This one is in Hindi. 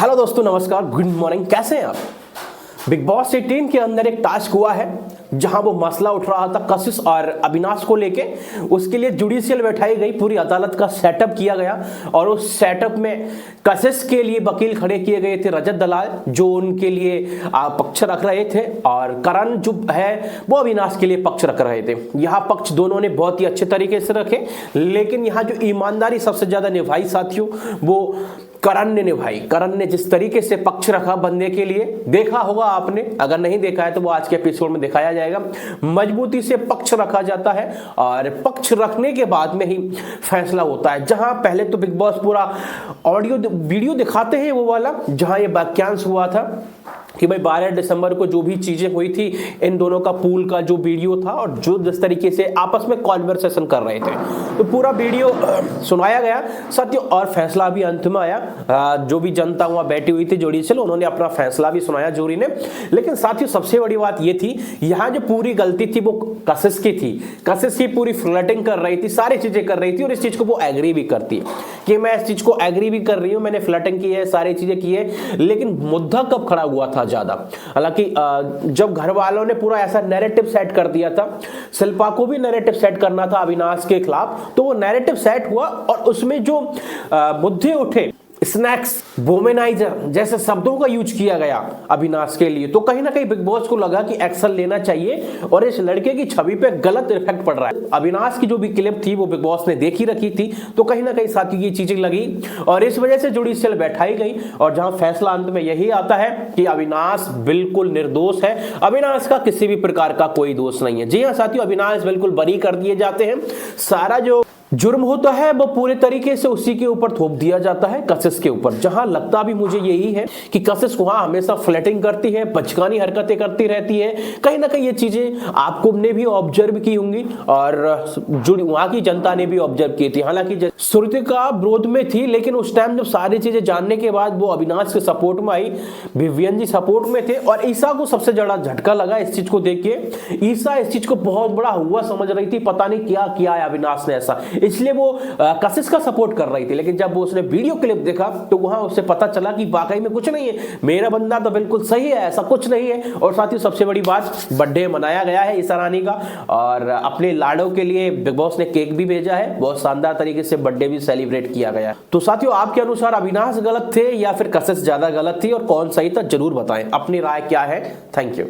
हेलो दोस्तों, नमस्कार, गुड मॉर्निंग। कैसे हैं आप? बिग बॉस 18 के अंदर एक टास्क हुआ है जहां वो मसला उठ रहा था कशिश और अविनाश को लेके। उसके लिए जुडिशियल बैठाई गई, पूरी अदालत का सेटअप किया गया और उस सेटअप में कशिश के लिए वकील खड़े किए गए थे रजत दलाल, जो उनके लिए पक्ष रख रहे थे, और करण जो है वो अविनाश के लिए पक्ष रख रहे थे। यहाँ पक्ष दोनों ने बहुत ही अच्छे तरीके से रखे, लेकिन यहाँ जो ईमानदारी सबसे ज्यादा निभाई साथियों, वो करण ने निभाई। करण ने जिस तरीके से पक्ष रखा बंदे के लिए, देखा होगा आपने, अगर नहीं देखा है तो वो आज के एपिसोड में दिखाया जाएगा। मजबूती से पक्ष रखा जाता है और पक्ष रखने के बाद में ही फैसला होता है। जहां पहले तो बिग बॉस पूरा ऑडियो वीडियो दिखाते हैं, वो वाला जहां ये वाक्यांश हुआ था कि भाई 12 दिसंबर को जो भी चीजें हुई थी, इन दोनों का पूल का जो वीडियो था और जो जिस तरीके से आपस में कॉन्वर्सेशन कर रहे थे, तो पूरा वीडियो सुनाया गया साथियों। और फैसला भी अंत में आया। जो भी जनता वहां बैठी हुई थी जुडिशियल, उन्होंने अपना फैसला भी सुनाया जूरी ने। लेकिन साथियों सबसे बड़ी बात ये थी, यहाँ जो पूरी गलती थी वो कशिश की थी। कशिश ही पूरी फ्लर्टिंग कर रही थी, सारी चीजें कर रही थी, और इस चीज को वो एग्री भी करती है कि मैं इस चीज को एग्री भी कर रही हूँ, मैंने फ्लर्टिंग की है, सारी चीजें की है। लेकिन मुद्दा कब खड़ा हुआ था ज्यादा, हालांकि जब घर वालों ने पूरा ऐसा नैरेटिव सेट कर दिया था, शिल्पा को भी नैरेटिव सेट करना था अविनाश के खिलाफ, तो वो नैरेटिव सेट हुआ और उसमें जो मुद्दे उठे, स्नैक्स, वोमेनाइजर जैसे शब्दों का यूज किया गया अविनाश के लिए, तो कहीं ना कहीं बिग बॉस को लगा कि एक्शन लेना चाहिए और इस लड़के की छवि पे गलत इफेक्ट पड़ रहा है। अविनाश की जो भी क्लिप थी वो बिग बॉस ने देखी रखी थी, तो कहीं ना कहीं साथियों ये चीजें लगी और इस वजह से जुडिशियल बैठाई गई। और जहां फैसला अंत में यही आता है कि अविनाश बिल्कुल निर्दोष है, अविनाश का किसी भी प्रकार का कोई दोष नहीं है। जी हाँ साथियों, अविनाश बिल्कुल बरी कर दिए जाते हैं। सारा जो जुर्म होता है वो पूरे तरीके से उसी के ऊपर थोप दिया जाता है, कशिश के ऊपर। जहां लगता भी मुझे यही है कि कशिश वहां हमेशा फ्लर्टिंग करती है, बचकानी हरकतें करती रहती है। कहीं ना कहीं ये चीजें आपको ने भी ऑब्जर्व की होंगी और वहां की जनता ने भी ऑब्जर्व की थी। हालांकि श्रुतिका विरोध में थी, लेकिन उस टाइम जब सारी चीजें जानने के बाद वो अविनाश के सपोर्ट में आई, विवियन जी सपोर्ट में थे, और ईसा को सबसे ज्यादा झटका लगा इस चीज को देख के। ईसा इस चीज को बहुत बड़ा हुआ समझ रही थी, पता नहीं क्या किया है अविनाश ने ऐसा, इसलिए वो कशिश का सपोर्ट कर रही थी। लेकिन जब वो उसने वीडियो क्लिप देखा तो वहां उससे पता चला कि वाकई में कुछ नहीं है, मेरा बंदा तो बिल्कुल सही है, ऐसा कुछ नहीं है। और साथ ही सबसे बड़ी बात, बर्थडे मनाया गया है ईसा रानी का, और अपने लाडो के लिए बिग बॉस ने केक भी भेजा है, बहुत शानदार तरीके से बर्थडे भी सेलिब्रेट किया गया। तो साथियों आपके अनुसार अविनाश गलत थे या फिर कशिश ज्यादा गलत थी, और कौन सही था जरूर बताएं, अपनी राय क्या है। Thank you.